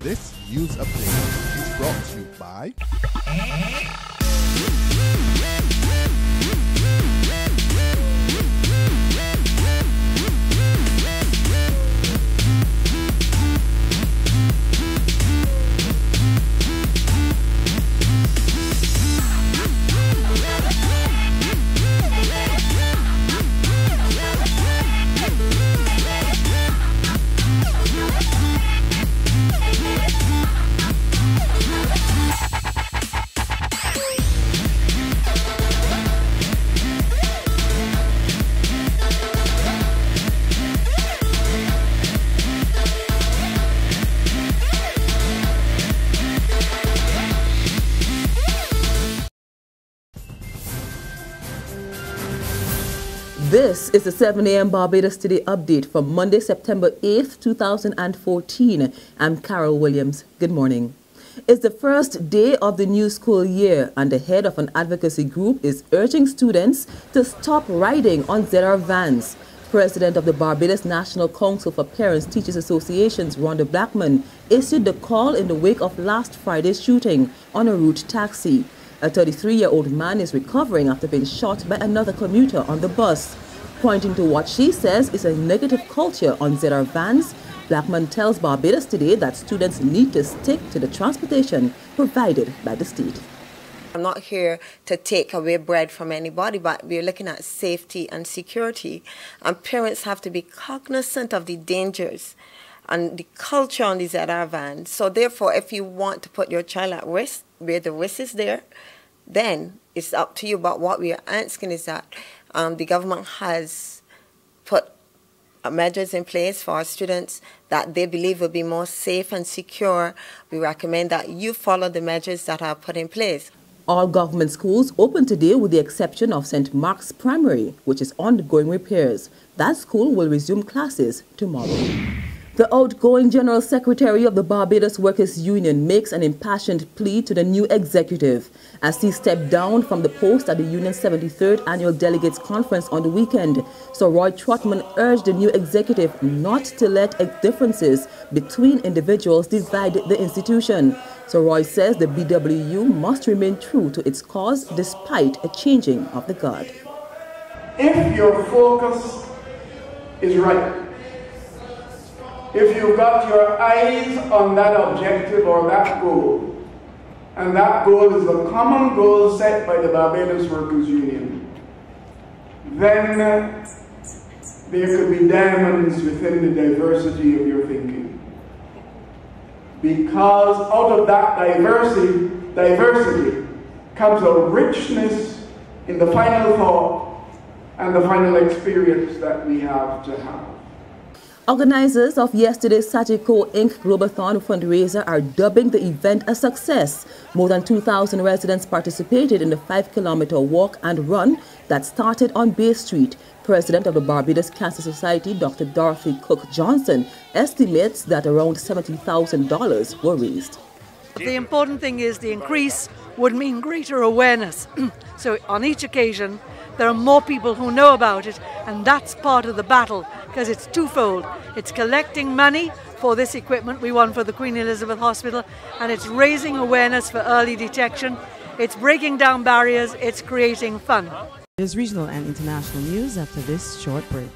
This news update is brought to you by This is the 7 a.m. Barbados Today update from Monday, September 8th, 2014. I'm Carol Williams. Good morning. It's the first day of the new school year, and the head of an advocacy group is urging students to stop riding on ZR vans. President of the Barbados National Council for Parents Teachers Associations, Rhonda Blackman, issued the call in the wake of last Friday's shooting on a route taxi. A 33-year-old man is recovering after being shot by another commuter on the bus. Pointing to what she says is a negative culture on ZR vans, Blackman tells Barbados Today that students need to stick to the transportation provided by the state. I'm not here to take away bread from anybody, but we're looking at safety and security. And parents have to be cognizant of the dangers and the culture on these ZR vans. So therefore, if you want to put your child at risk, where the risk is there, then it's up to you. But what we are asking is that the government has put measures in place for our students that they believe will be more safe and secure. We recommend that you follow the measures that are put in place. All government schools open today with the exception of St. Mark's Primary, which is undergoing repairs. That school will resume classes tomorrow. The outgoing General Secretary of the Barbados Workers' Union makes an impassioned plea to the new executive as he stepped down from the post at the union's 73rd Annual Delegates Conference on the weekend. So Roy Trotman urged the new executive not to let differences between individuals divide the institution. So Roy says the BWU must remain true to its cause despite a changing of the guard. If your focus is right, if you've got your eyes on that objective or that goal, and that goal is the common goal set by the Barbados Workers' Union, then there could be diamonds within the diversity of your thinking. Because out of that diversity comes a richness in the final thought and the final experience that we have to have. Organizers of yesterday's Sagicor Inc. Globathon fundraiser are dubbing the event a success. More than 2,000 residents participated in the 5-kilometer walk and run that started on Bay Street. President of the Barbados Cancer Society, Dr. Dorothy Cook Johnson, estimates that around $70,000 were raised. The important thing is the increase would mean greater awareness. So on each occasion, there are more people who know about it, and that's part of the battle, because it's twofold. It's collecting money for this equipment we want for the Queen Elizabeth Hospital, and it's raising awareness for early detection. It's breaking down barriers, it's creating fun. There's regional and international news after this short break.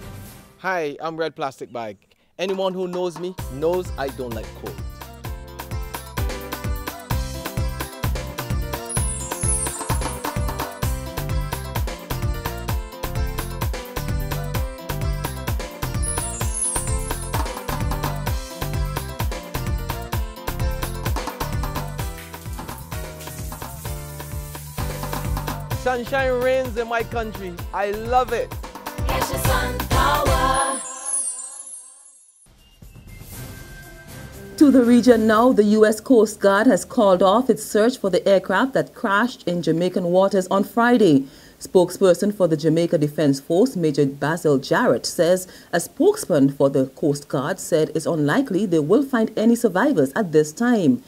Hi, I'm Red Plastic Bag. Anyone who knows me knows I don't like cold. Sunshine reigns in my country. I love it. Get your sun power. To the region now, the U.S. Coast Guard has called off its search for the aircraft that crashed in Jamaican waters on Friday. Spokesperson for the Jamaica Defense Force, Major Basil Jarrett, says a spokesman for the Coast Guard said it's unlikely they will find any survivors at this time.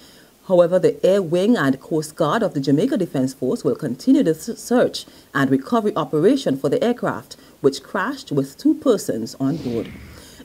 However, the Air Wing and Coast Guard of the Jamaica Defense Force will continue the search and recovery operation for the aircraft, which crashed with 2 persons on board.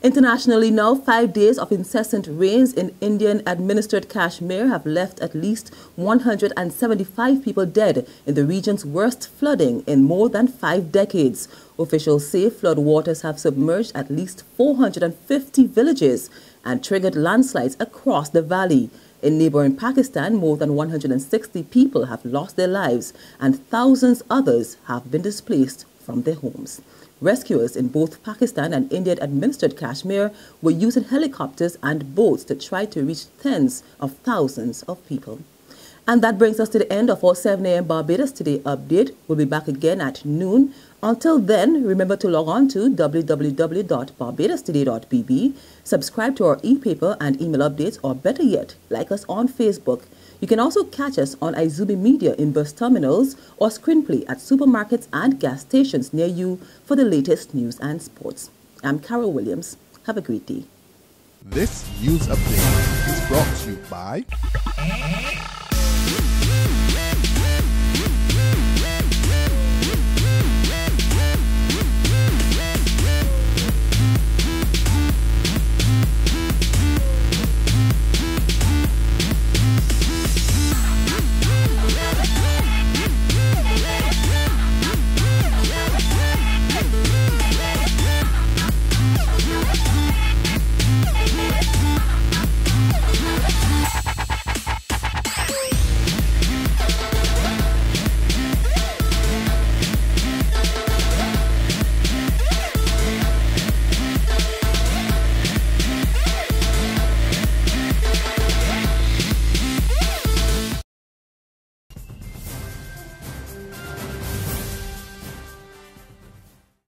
Internationally now, 5 days of incessant rains in Indian-administered Kashmir have left at least 175 people dead in the region's worst flooding in more than 5 decades. Officials say flood waters have submerged at least 450 villages and triggered landslides across the valley. In neighboring Pakistan, more than 160 people have lost their lives and thousands others have been displaced from their homes. Rescuers in both Pakistan and Indian-administered Kashmir were using helicopters and boats to try to reach tens of thousands of people. And that brings us to the end of our 7 a.m. Barbados Today update. We'll be back again at noon. Until then, remember to log on to www.barbadostoday.bb, subscribe to our e-paper and email updates, or better yet, like us on Facebook. You can also catch us on Izumi Media in bus terminals or screenplay at supermarkets and gas stations near you for the latest news and sports. I'm Carol Williams. Have a great day. This news update is brought to you by